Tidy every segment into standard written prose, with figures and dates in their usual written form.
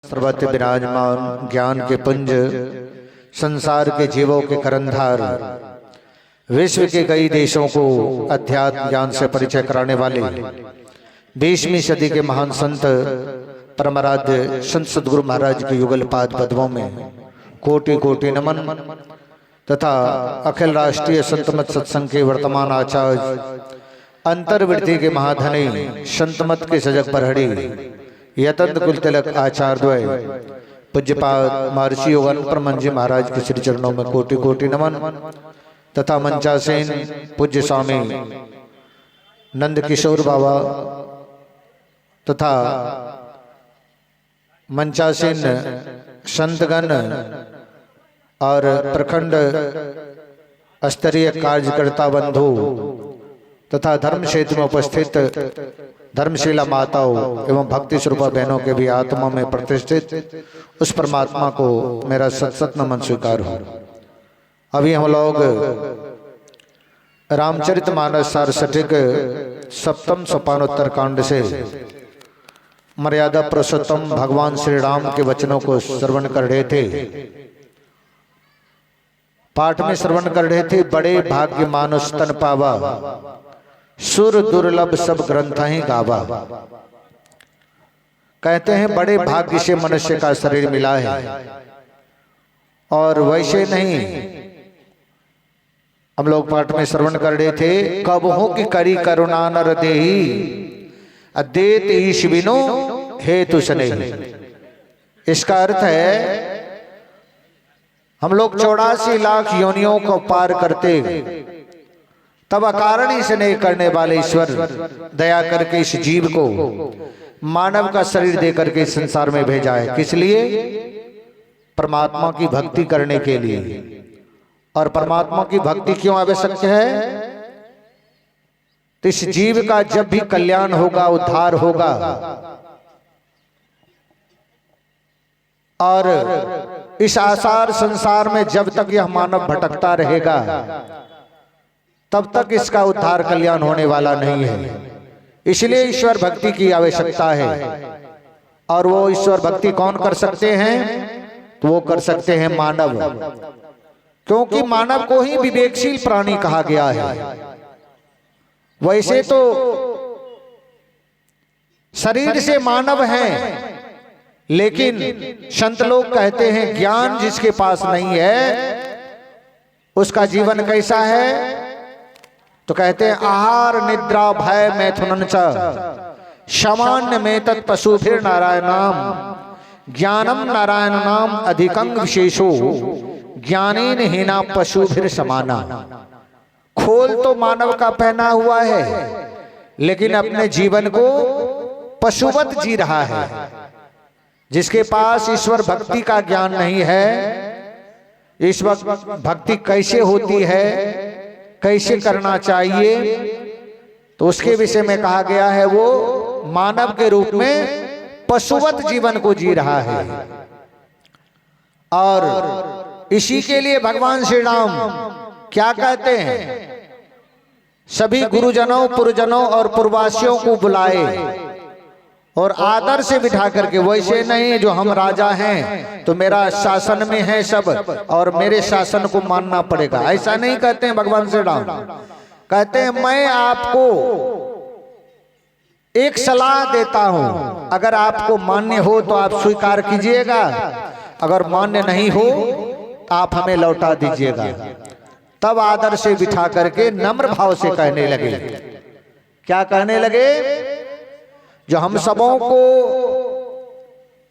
सर्वत्र विराजमान ज्ञान के पुंज, संसार के जीवों के करंधार, विश्व के कई देशों को अध्यात्म ज्ञान से परिचय कराने वाले 20वीं सदी के महान संत परमाराध्य संत सद्गुरु महाराज के युगल पाद पद्मों में कोटि कोटि नमन तथा अखिल राष्ट्रीय संतमत सत्संग के वर्तमान आचार्य अंतर्वृत्ति के महाधनी संतमत के सजग परहड़ी यतंत कुल तिलक आचार्य पूज्यपाद महर्षि योगानंद जी महाराज के श्री चरणों में कोटि कोटि नमन तथा मंचासीन पूज्य स्वामी नंद किशोर बाबा तथा मंचासीन संतगण और प्रखंड स्तरीय कार्यकर्ता बंधु तथा धर्म क्षेत्र में उपस्थित धर्मशिला माताओं एवं भक्ति स्वरूपा बहनों के भी आत्मा में प्रतिष्ठित उस परमात्मा को मेरा सत नमन स्वीकार हो। अभी हम लोग रामचरितमानस सारसठिक सप्तम सोपानोत्तर कांड से मर्यादा पुरुषोत्तम भगवान श्री राम के वचनों को श्रवण कर रहे थे। पाठ में श्रवण कर रहे थे, बड़े भाग्य मानुष तन पावा, सुर दुर्लभ सब ग्रंथ ही गावा। कहते हैं बड़े भाग्य से मनुष्य का शरीर मिला है, और वैसे नहीं। हम लोग पाठ में श्रवण कर रहे थे, कब हो कि करी करुणा नर देही अदेत ईश बिनो हेतु स्नेही। इसका अर्थ है हम लोग 84 लाख योनियों को पार करते तब अकारण ही स्नेह करने वाले ईश्वर दया करके इस जीव को मानव का शरीर दे करके इस संसार में भेजा है। किस लिए? परमात्मा की भक्ति करने के लिए। और परमात्मा की भक्ति क्यों आवश्यक है? तो इस जीव का जब भी कल्याण होगा, उद्धार होगा, और इस आसार संसार में जब तक यह मानव भटकता रहेगा तब तक इसका उद्धार कल्याण होने वाला नहीं है। इसलिए ईश्वर भक्ति की आवश्यकता है। और वो ईश्वर भक्ति कौन कर सकते हैं? तो वो कर सकते हैं मानव, क्योंकि मानव को ही विवेकशील प्राणी कहा गया है। वैसे तो शरीर से मानव हैं, लेकिन संत लोग कहते हैं ज्ञान जिसके पास नहीं है उसका जीवन कैसा है? तो कहते हैं आहार निद्रा भय मैथुनन च सामान्य में तत्पशुभिर नारायणाम ज्ञानम नारायण नाम अधिकंग विशेषो ज्ञानेन हीना पशुभिर समाना। खोल तो मानव का पहना हुआ है, लेकिन अपने जीवन को पशुवत जी रहा है। जिसके पास ईश्वर भक्ति का ज्ञान नहीं है, ईश्वर भक्ति कैसे होती है, कैसे करना चाहिए, तो उसके विषय में कहा गया है वो मानव के रूप में पशुवत जीवन को जी रहा है। और इसी के लिए भगवान श्री राम क्या कहते हैं? सभी गुरुजनों, पुरजनों और पूर्ववासियों को बुलाए और आदर से बिठा करके। वैसे नहीं जो हम राजा हैं तो मेरा शासन में है सब और मेरे शासन को मानना पड़ेगा, ऐसा नहीं कहते हैं भगवान श्री राम। कहते हैं मैं आपको एक सलाह देता हूं, अगर आपको मान्य हो तो आप स्वीकार कीजिएगा, अगर मान्य नहीं हो तो आप हमें लौटा दीजिएगा। तब आदर से बिठा करके नम्र भाव से कहने लगे। क्या कहने लगे? जो हम सबों को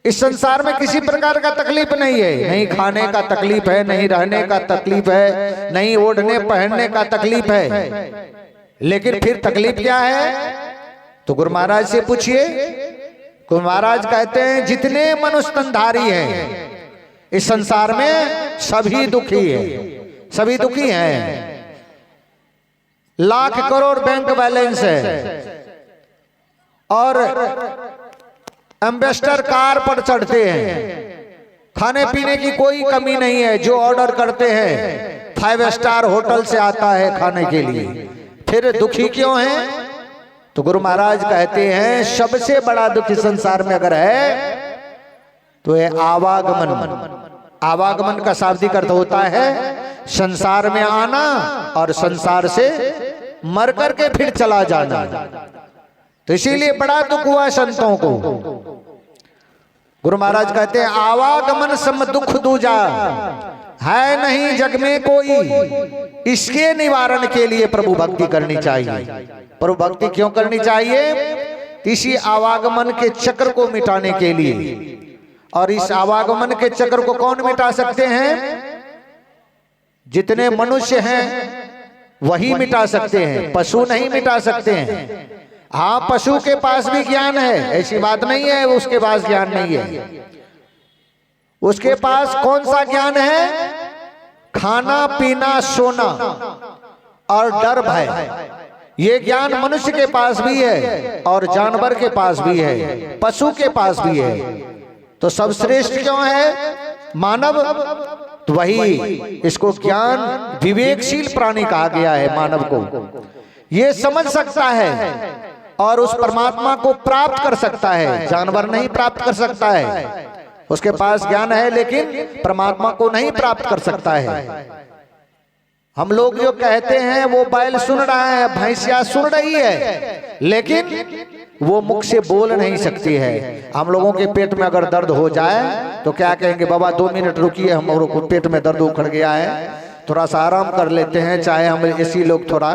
इस संसार में किसी प्रकार का तकलीफ नहीं है, नहीं खाने का तकलीफ है, नहीं रहने का तकलीफ है, नहीं ओढ़ने पहनने का तकलीफ है, लेकिन फिर तकलीफ क्या है? तो गुरु महाराज से पूछिए। गुरु महाराज कहते हैं जितने मनुष्य तनधारी हैं इस संसार में सभी दुखी है, सभी दुखी हैं। लाख करोड़ बैंक बैलेंस है और एम्बेसडर कार पर चढ़ते हैं, खाने पीने की कोई कमी नहीं है, जो ऑर्डर करते हैं 5 स्टार होटल से आता है खाने के लिए, फिर दुखी क्यों हैं? तो गुरु महाराज कहते हैं सबसे बड़ा दुख इस संसार में अगर है तो ये आवागमन। आवागमन का शाब्दिक अर्थ होता है संसार में आना और संसार से मर करके फिर चला जाना। तो इसीलिए बड़ा दुख हुआ संतों को। गुरु महाराज कहते हैं आवागमन सम दुख दूजा, है नहीं जग में कोई, इसके निवारण के लिए प्रभु भक्ति करनी चाहिए। प्रभु भक्ति क्यों करनी चाहिए? इसी आवागमन के चक्र को मिटाने के लिए। और इस आवागमन के चक्र को कौन मिटा सकते हैं? जितने मनुष्य हैं वही मिटा सकते हैं, पशु नहीं मिटा सकते हैं। हाँ, पशु के पास भी ज्ञान है, ऐसी बात नहीं है उसके पास ज्ञान नहीं है। उसके पास कौन सा ज्ञान है? खाना पीना सोना और डर भय, ये ज्ञान मनुष्य के पास भी है और जानवर के पास भी है, पशु के पास भी है। तो सब श्रेष्ठ क्यों है? मानव। तो वही इसको ज्ञान विवेकशील प्राणी कहा गया है। मानव को ये समझ सकता है और उस परमात्मा को प्राप्त कर सकता है। जानवर नहीं प्राप्त कर सकता है, उसके पास ज्ञान है लेकिन परमात्मा को नहीं प्राप्त कर सकता है। हम लोग जो कहते हैं वो बैल सुन रहा है, भैंसिया सुन रही है, लेकिन वो मुख से बोल नहीं सकती है। हम लोगों के पेट में अगर दर्द हो जाए तो क्या कहेंगे? बाबा 2 मिनट रुकिए, हम लोगों को पेट में दर्द उखड़ गया है, थोड़ा सा आराम कर लेते हैं। चाहे हम ऐसी लोग थोड़ा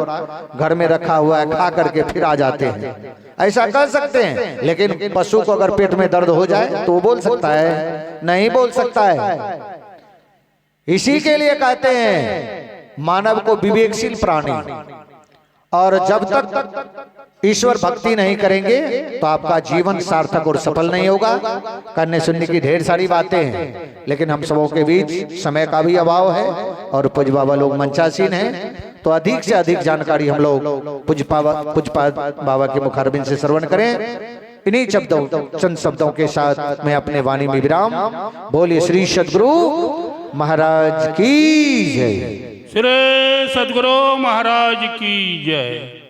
घर में रखा हुआ है, खा करके फिर आ जाते हैं, ऐसा कर सकते हैं। लेकिन पशु को अगर पेट में दर्द हो जाए तो वो बोल सकता है? नहीं बोल सकता है। इसी के लिए कहते हैं मानव को विवेकशील प्राणी। और जब तक ईश्वर भक्ति नहीं करेंगे तो आपका जीवन सार्थक और सफल नहीं होगा। करने सुनने की ढेर सारी बातें हैं, लेकिन हम सबों के बीच समय का भी अभाव है और पूज्य बाबा लोग मंचासीन हैं। तो अधिक से अधिक जानकारी हम लोग पूज्य बाबा के मुखारबिंद से श्रवण करें। इन्हीं शब्दों, चंद शब्दों के साथ मैं अपने वाणी में विराम। बोलिए श्री सद्गुरु महाराज की जय। श्री सद्गुरु महाराज की जय।